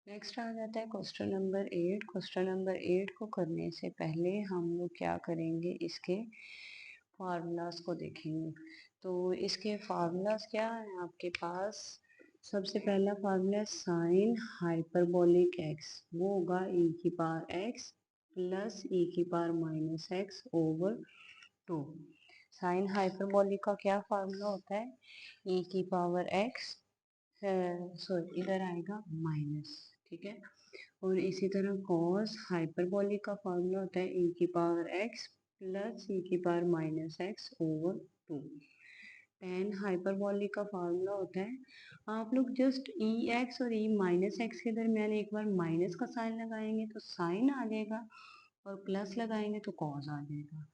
Next आ जाता है question number 8। Question number 8 को करने से पहले हम लोग क्या करेंगे, इसके फार्मूलाज को देखेंगे। तो इसके फार्मूलाज क्या है आपके पास। सबसे पहला फार्मूला साइन हाइपरबोलिक एक्स, वो होगा e की पावर एक्स प्लस e की power minus x over 2। Sine hyperbolic का क्या फार्मूला होता है, e की पावर एक्स, सॉरी इधर आएगा माइनस, ठीक है। और इसी तरह कॉस हाइपरबोलिक का फॉर्मूला होता है e की पावर x प्लस e की power minus x over 2। Tan hyperbolic का फार्मूला होता है, आप लोग जस्ट ई एक्स और ई माइनस एक्स के दरमियान एक बार माइनस का साइन लगाएंगे तो साइन आ जाएगा, और प्लस लगाएंगे तो कॉस आ जाएगा।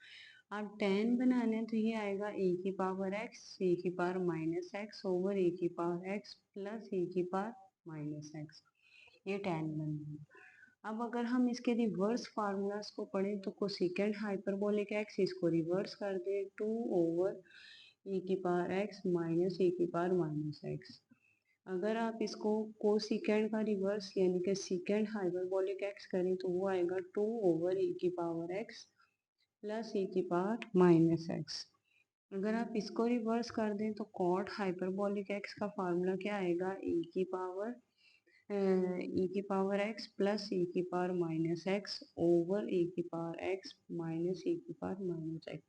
अब टेन बनाना है तो ये आएगा e की पावर x e की power minus x over e की पावर x प्लस e की पावर माइनस एक्स, ये टेन बन गया। अब अगर हम इसके रिवर्स फार्मूलाज को पढ़ें तो कोसेकेंड हाइपरबोलिक एक्स, इसको रिवर्स कर दे 2 ओवर e की पावर x माइनस e की पावर माइनस एक्स। अगर आप इसको कोसेकेंड का रिवर्स यानी कि सेकेंड हाइपरबोलिक एक्स करें तो वो आएगा 2 ओवर e की पावर x प्लस e की पावर माइनस एक्स। अगर आप इसको रिवर्स कर दें तो कॉट हाइपरबोलिक एक्स का फार्मूला क्या आएगा, e की पावर x प्लस e की power minus x over e की पावर x माइनस e की पावर माइनस एक्स।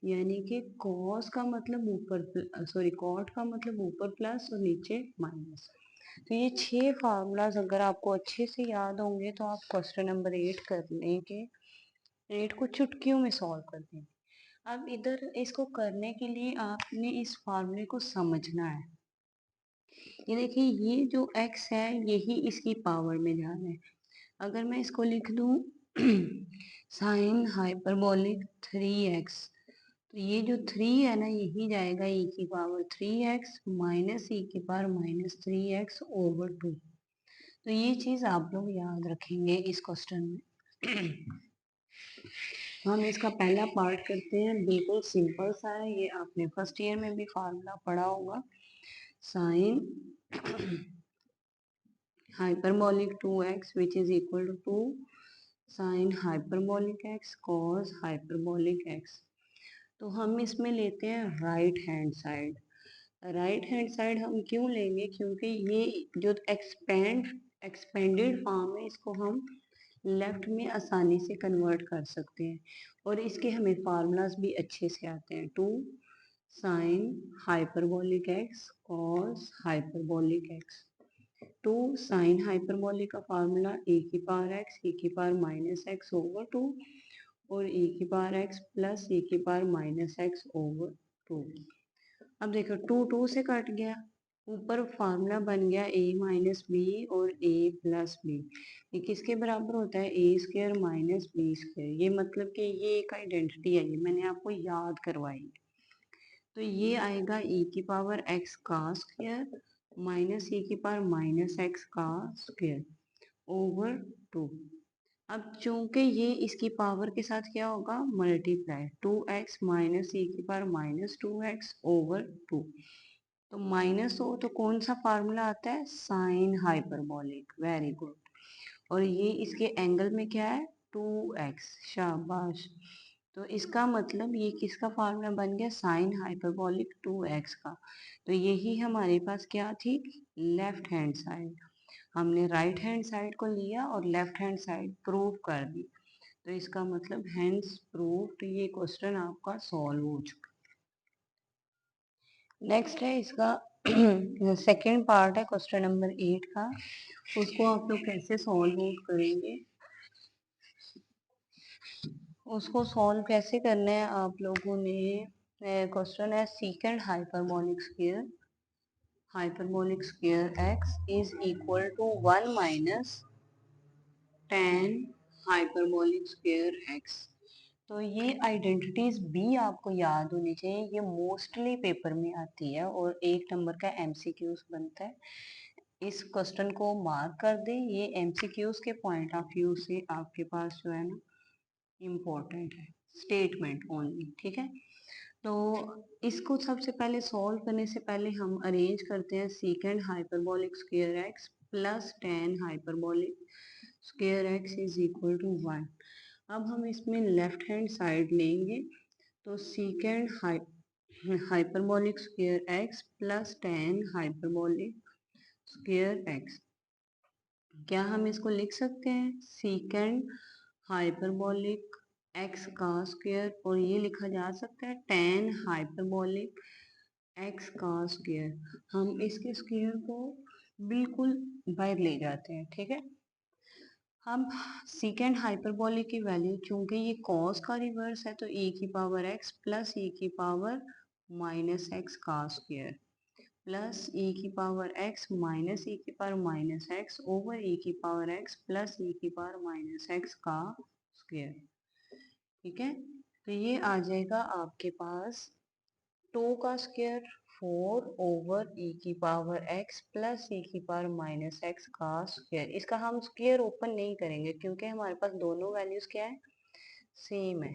यानी कि कॉस का मतलब ऊपर, सॉरी कॉट का मतलब ऊपर प्लस और नीचे माइनस। तो ये 6 फार्मूलाज अगर आपको अच्छे से याद होंगे तो आप क्वेश्चन नंबर 8 करने के 8 को चुटकियों में सॉल्व कर देंगे। अब इधर इसको करने के लिए आपने इस फार्मूले को समझना है। ये देखिए, ये जो x है यही इसकी पावर में जाना है। अगर मैं इसको लिख दूं साइन हाइपरबोलिक 3x, तो ये जो 3 है ना यही जाएगा e की पावर 3x माइनस e की पावर माइनस 3x ओवर 2। तो ये चीज आप लोग याद रखेंगे इस क्वेश्चन में। हम इसका पहला पार्ट करते हैं, बिल्कुल सिंपल सा है, ये आपने फर्स्ट ईयर में भी फार्मूला पढ़ा होगा। Sine hyperbolic 2x which is equal to sin hyperbolic x cos hyperbolic x। तो हम इसमें लेते हैं right hand side. Right hand side हम क्यों लेंगे, क्योंकि ये जो एक्सपेंडेड फॉर्म है इसको हम लेफ्ट में आसानी से कन्वर्ट कर सकते हैं, और इसके हमें फार्मूलाज भी अच्छे से आते हैं। 2 sine hyperbolic x cos hyperbolic x. 2 sine hyperbolic का फार्मूला e की पावर x e की पावर माइनस एक्स ओवर 2 और e की पावर x प्लस e की पावर माइनस एक्स ओवर 2। अब देखो 2 2 से कट गया, ऊपर फार्मूला बन गया a माइनस बी और a प्लस बी। ये किसके बराबर होता है, ए स्क्र माइनस बी स्क्र। ये मतलब कि ये एक आइडेंटिटी है, ये मैंने आपको याद करवाई। तो ये आएगा e की पावर x का स्क्वायर माइनस e की पावर माइनस एक्स का स्क्वायर ओवर 2। अब चूंकि ये इसकी पावर के साथ क्या होगा, मल्टीप्लाई 2x माइनस e की पावर माइनस 2x ओवर 2। तो माइनस हो तो कौन सा फार्मूला आता है, साइन हाइपरबोलिक, वेरी गुड। और ये इसके एंगल में क्या है, 2x, शाबाश। तो इसका मतलब ये किसका फार्मूला बन गया, साइन हाइपरबोलिक 2x का। तो यही हमारे पास क्या थी, लेफ्ट हैंड साइड। हमने राइट हैंड साइड को लिया और लेफ्ट हैंड साइड प्रूव कर दी। तो इसका मतलब हैंड्स प्रूव, तो ये क्वेश्चन आपका सॉल्व हो चुका। नेक्स्ट है इसका सेकेंड पार्ट है क्वेश्चन नंबर 8 का, उसको आप लोग कैसे सॉल्व आउट करेंगे। उसको सॉल्व कैसे करना है आप लोगों ने, क्वेश्चन है secant hyperbolic square x is equal to 1 minus tan hyperbolic square x। तो ये आइडेंटिटीज भी आपको याद होनी चाहिए, ये मोस्टली पेपर में आती है और 1 नंबर का एमसीक्यूज बनता है। इस क्वेश्चन को मार्क कर दें, ये एमसीक्यूज के पॉइंट ऑफ व्यू से आपके पास जो है ना इम्पोर्टेंट है, स्टेटमेंट ओनली, ठीक है। तो इसको सबसे पहले सॉल्व करने से पहले हम अरेंज करते हैं secant hyperbolic square x plus tan hyperbolic square x is equal to 1। अब हम इसमें लेफ्ट हैंड साइड लेंगे तो secant hyperbolic square x plus tan hyperbolic square x, क्या हम इसको लिख सकते हैं सीकेंड हाइपरबोलिक एक्स का स्क्वायर, और ये लिखा जा सकता है टेन हाइपरबोलिक एक्स का स्क्वायर। हम इसके स्क्वायर को बिल्कुल बाहर ले जाते हैं, ठीक है। हम सीकेंड हाइपरबोलिक की वैल्यू, चूंकि ये कॉस का रिवर्स है, तो e की पावर x प्लस e की पावर माइनस एक्स का स्क्वायर प्लस e की पावर x माइनस e की power minus x over e की पावर x प्लस e की पावर माइनस एक्स का स्क्वायर, ठीक है। तो ये आ जाएगा आपके पास 2 का स्क्वायर 4 ओवर e की पावर x प्लस e की पावर माइनस एक्स का स्क्वायर। इसका हम स्क्वायर ओपन नहीं करेंगे क्योंकि हमारे पास दोनों वैल्यूज क्या है, सेम है।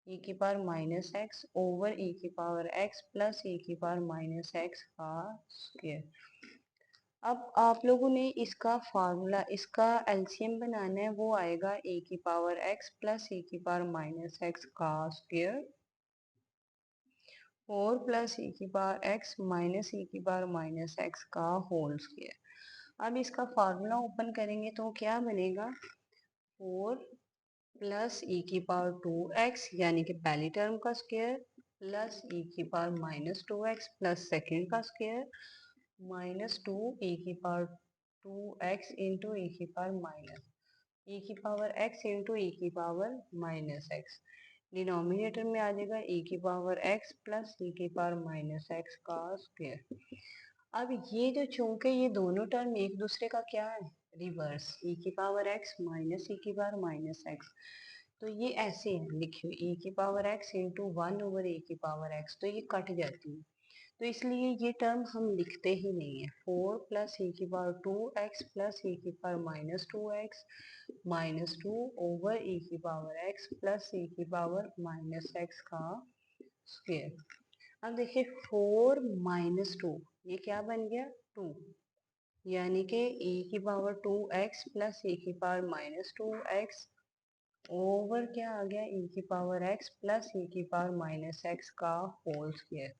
e की power minus x over e की पावर x प्लस e की पावर माइनस एक्स का स्क्वायर। अब आप लोगों ने इसका फार्मूला, इसका एलसीएम बनाना है, वो आएगा e की पावर x प्लस e की पावर माइनस एक्स का स्क्वायर 4 प्लस e की पावर x माइनस e की पावर माइनस एक्स का होल स्क्वायर। अब इसका फार्मूला ओपन करेंगे तो क्या बनेगा 4 प्लस e की पावर 2x यानी कि पहली टर्म का स्क्वायर प्लस e की power minus 2x plus second का स्क्वायर माइनस 2 e की पावर 2x इंटू e की पावर माइनस e की पावर x इंटू e की पावर माइनस एक्स। डिनोमिनेटर में आ जाएगा e की पावर x प्लस e की पावर माइनस एक्स का स्क्वायर। अब ये जो, चूंकि ये दोनों टर्म एक दूसरे का क्या है, रिवर्स, e की पावर x माइनस e की पावर माइनस एक्स, तो ये ऐसे है लिखियो e की power x into 1 over e की पावर x, तो ये कट जाती है, तो इसलिए ये टर्म हम लिखते ही नहीं है। 4 प्लस e की पावर 2x प्लस e की power minus 2x minus 2 over e की पावर x प्लस e की पावर माइनस एक्स का स्क्वायर। अब देखिए 4 माइनस 2, ये क्या बन गया 2, यानी कि e की पावर 2x प्लस e की पावर माइनस 2x ओवर क्या आ गया e की पावर x प्लस e की पावर माइनस एक्स का होल स्क्वायर।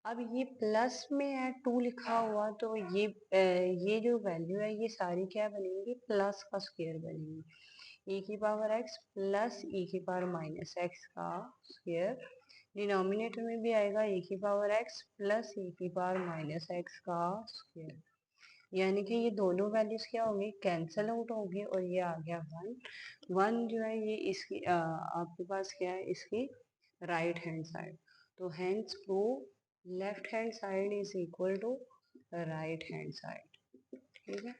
अब ये प्लस में है 2 लिखा हुआ, तो ये जो वैल्यू है ये सारी क्या बनेंगी, प्लस का स्क्वायर बनेंगी। e की पावर x प्लस e की पावर माइनस एक्स का स्क्वायर, डिनोमिनेटर में भी आएगा e की पावर x प्लस e की पावर माइनस एक्स का स्क्वायर, यानी कि ये दोनों वैल्यूज क्या होंगी, कैंसल आउट होगी, और ये आ गया 1। 1 जो है ये इसकी आपके पास क्या है, इसकी राइट हैंड साइड, तो hence prove left hand side is equal to right hand side, ठीक है।